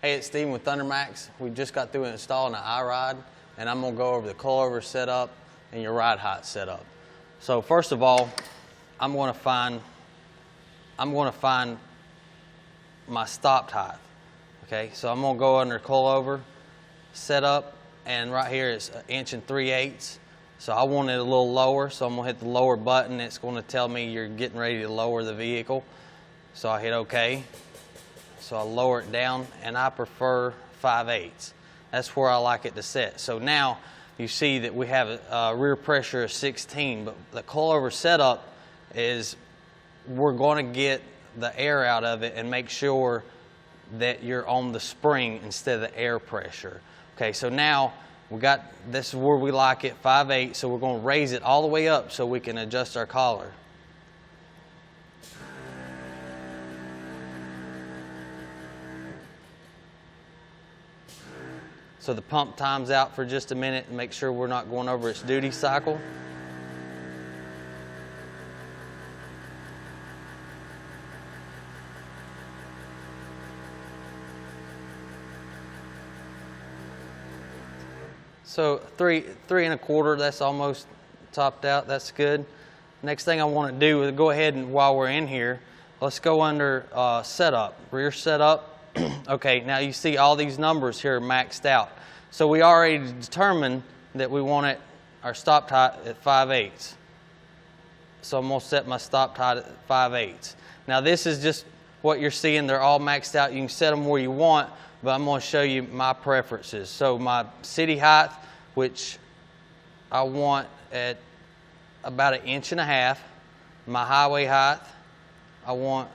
Hey, it's Steven with ThunderMax. We just got through installing an iRIDE, and I'm gonna go over the coilover setup and your ride height setup. So first of all, I'm gonna find my stopped height. Okay, so I'm gonna go under coilover setup, and right here it's 1 3/8 inches. So I want it a little lower, so I'm gonna hit the lower button. It's gonna tell me you're getting ready to lower the vehicle. So I hit OK. So I lower it down, and I prefer 5/8. That's where I like it to set. So now you see that we have a rear pressure of 16, but the coilover setup is we're going to get the air out of it and make sure that you're on the spring instead of the air pressure. Okay, so now we got, this is where we like it, 5/8, so we're going to raise it all the way up so we can adjust our collar. So the pump times out for just a minute and make sure we're not going over its duty cycle. So 3 1/4, that's almost topped out, that's good. Next thing I want to do is go ahead and, while we're in here, let's go under setup, rear setup. Okay, now you see all these numbers here maxed out. So we already determined that we want it, our stop height at 5/8. So I'm going to set my stop height at 5/8. Now this is just what you're seeing, they're all maxed out. You can set them where you want, but I'm going to show you my preferences. So my city height, which I want at about 1.5 inches. My highway height, I want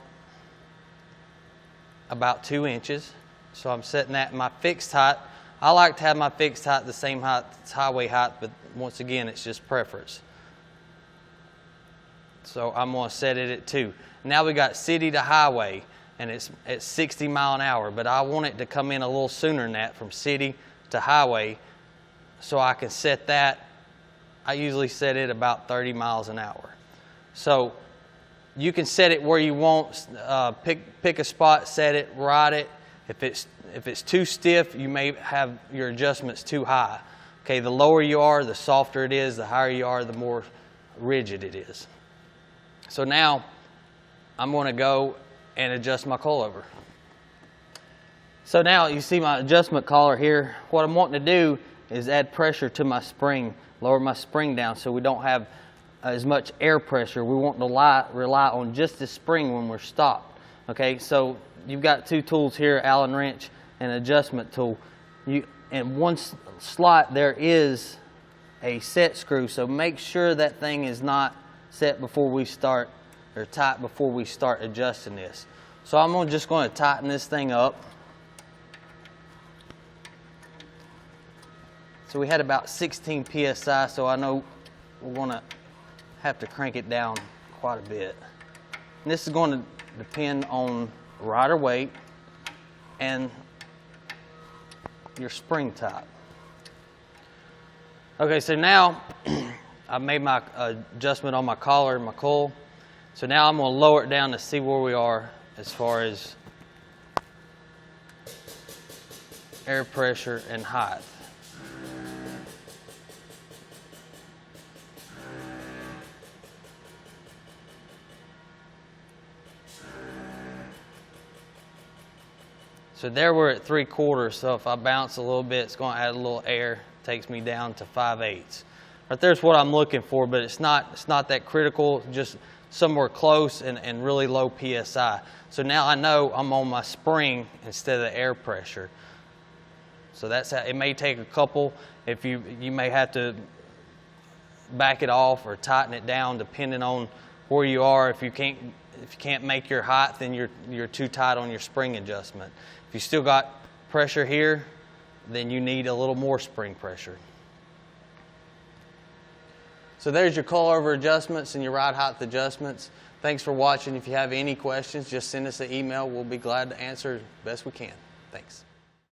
about 2 inches. So I'm setting that. My fixed height, I like to have my fixed height the same height as highway height, but once again, it's just preference. So I'm going to set it at 2. Now we got city to highway, and it's at 60 miles an hour, but I want it to come in a little sooner than that, from city to highway, so I can set that. I usually set it about 30 miles an hour. So you can set it where you want. Pick a spot, set it, ride it. If it's too stiff, you may have your adjustments too high. Okay, the lower you are, the softer it is. The higher you are, the more rigid it is. So now I'm going to go and adjust my coilover. So now you see my adjustment collar here. What I'm wanting to do is add pressure to my spring, lower my spring down so we don't have as much air pressure. We want to rely on just the spring when we're stopped. Okay, so you've got 2 tools here, Allen wrench and adjustment tool. In one slot there is a set screw, so make sure that thing is not set before we start, or tight before we start adjusting this. So I'm just going to tighten this thing up. So we had about 16 psi, so I know we're going to have to crank it down quite a bit. And this is going to depend on rider weight and your spring type. Okay, so now I made my adjustment on my collar and my coil. So now I'm going to lower it down to see where we are as far as air pressure and height. So there we're at 3/4, so if I bounce a little bit, it's going to add a little air, takes me down to 5/8. Right there's what I'm looking for, but it's not that critical, just somewhere close and really low PSI. So now I know I'm on my spring instead of the air pressure. So that's how, it may take a couple, if you may have to back it off or tighten it down depending on where you are. If you can't make your height, then you're too tight on your spring adjustment. If you still got pressure here, then you need a little more spring pressure. So there's your coilover adjustments and your ride height adjustments. Thanks for watching. If you have any questions, just send us an email. We'll be glad to answer as best we can. Thanks.